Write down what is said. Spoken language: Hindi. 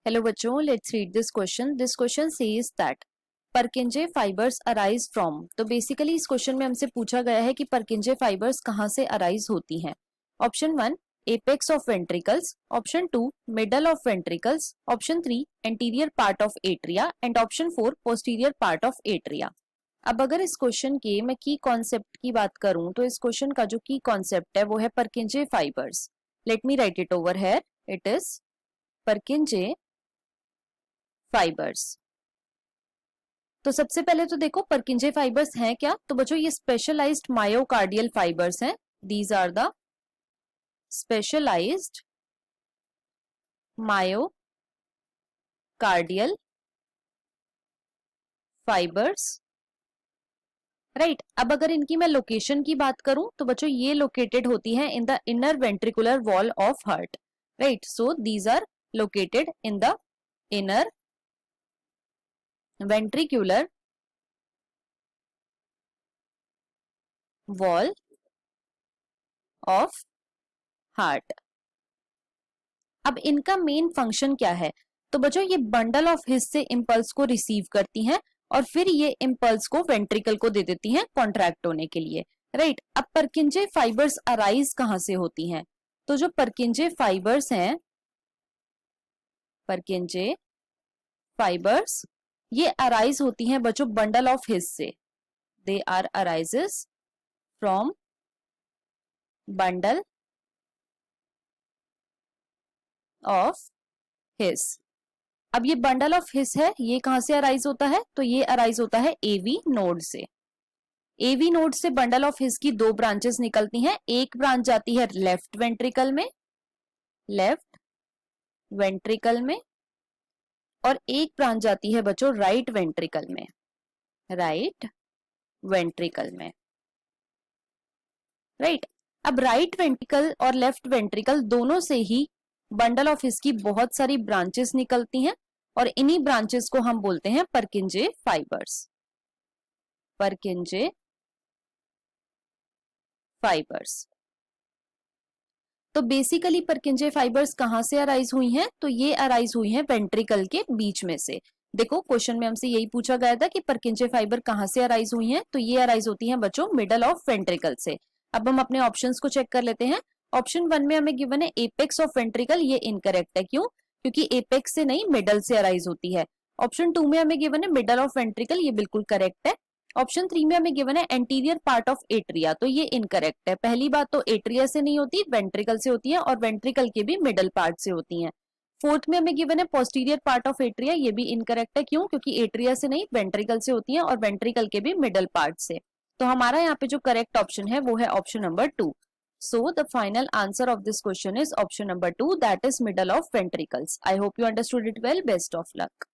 Hello बच्चों, let's read this question. This question says that Purkinje fibers arise from. तो बेसिकली इस क्वेश्चन में हमसे पूछा गया है कि परकिंजे फाइबर्स कहाँ से अराइज होती हैं. Option 1 apex of ventricles, option 2 middle of ventricles, option 3 anterior part of atria and option 4 posterior part of atria. अब अगर इस क्वेश्चन के मैं की कॉन्सेप्ट की बात करूं तो इस क्वेश्चन का जो की कॉन्सेप्ट है वो है परकिंजे fibres. Let me right it over here. It is परकिंजे fibres. तो सबसे पहले तो देखो परकिंजे फाइबर्स हैं क्या. तो बच्चों ये स्पेशलाइज्ड मायोकार्डियल फाइबर्स हैं. These are the specialised myocardial fibres. Right. अब अगर इनकी मैं लोकेशन की बात करूं तो बच्चों ये लोकेटेड होती है in the inner ventricular wall of heart. Right. So these are located in the inner ventricular wall of heart. अब इनका मेन फंक्शन क्या है. तो बच्चों ये बंडल ऑफ हिस से इंपल्स को रिसीव करती हैं और फिर ये इंपल्स को वेंट्रिकल को दे देती हैं कॉन्ट्रैक्ट होने के लिए. राइट. अब परकिंजे फाइबर्स अराइज कहां से होती हैं. तो जो परकिंजे फाइबर्स हैं, परकिंजे फाइबर्स ये अराइज होती हैं बच्चों बंडल ऑफ हिस से. They are arises from bundle of His. अब ये बंडल ऑफ हिस है, ये कहां से अराइज होता है. तो ये अराइज होता है एवी नोड से. एवी नोड से बंडल ऑफ हिस की दो ब्रांचेस निकलती हैं. एक ब्रांच जाती है लेफ्ट वेंट्रिकल में, लेफ्ट वेंट्रिकल में, और एक ब्रांच जाती है बच्चों राइट वेंट्रिकल में, राइट वेंट्रिकल में. राइट. अब राइट वेंट्रिकल और लेफ्ट वेंट्रिकल दोनों से ही बंडल ऑफ हिस की बहुत सारी ब्रांचेस निकलती हैं और इन्हीं ब्रांचेस को हम बोलते हैं परकिंजे फाइबर्स. परकिंजे फाइबर्स. तो बेसिकली परकिंजे फाइबर्स कहां से अराइज हुई हैं. तो ये अराइज हुई हैं वेंट्रिकल के बीच में से. देखो क्वेश्चन में हमसे यही पूछा गया था कि परकिंजे फाइबर कहां से अराइज हुई हैं. तो ये अराइज होती हैं बच्चों मिडल ऑफ वेंट्रिकल से. अब हम अपने ऑप्शंस को चेक कर लेते हैं. ऑप्शन 1 में हमें गिवन है एपेक्स ऑफ वेंट्रिकल. ये इनकरेक्ट है. क्यों. क्योंकि एपेक्स से नहीं मिडल से अराइज होती है. ऑप्शन 2 में हमें गिवन है मिडल ऑफ वेंट्रिकल. ये बिल्कुल करेक्ट है. ऑप्शन 3 में हमें गिवन है एंटीरियर पार्ट ऑफ एट्रिया. तो ये इनकरेक्ट है. पहली बात तो एट्रिया से नहीं होती, वेंट्रिकल से होती है और वेंट्रिकल के भी मिडल पार्ट से होती हैं. फोर्थ में हमें गिवन है पोस्टीरियर पार्ट ऑफ एट्रिया. ये भी इनकरेक्ट है. क्यों. क्योंकि एट्रिया से नहीं वेंट्रिकल से होती है और वेंट्रिकल के भी मिडल पार्ट से. तो हमारा यहाँ पे जो करेक्ट ऑप्शन है वो है option number 2. So the final answer of this question is option number 2, that is middle of ventricles. I hope you understood it well. Best of luck.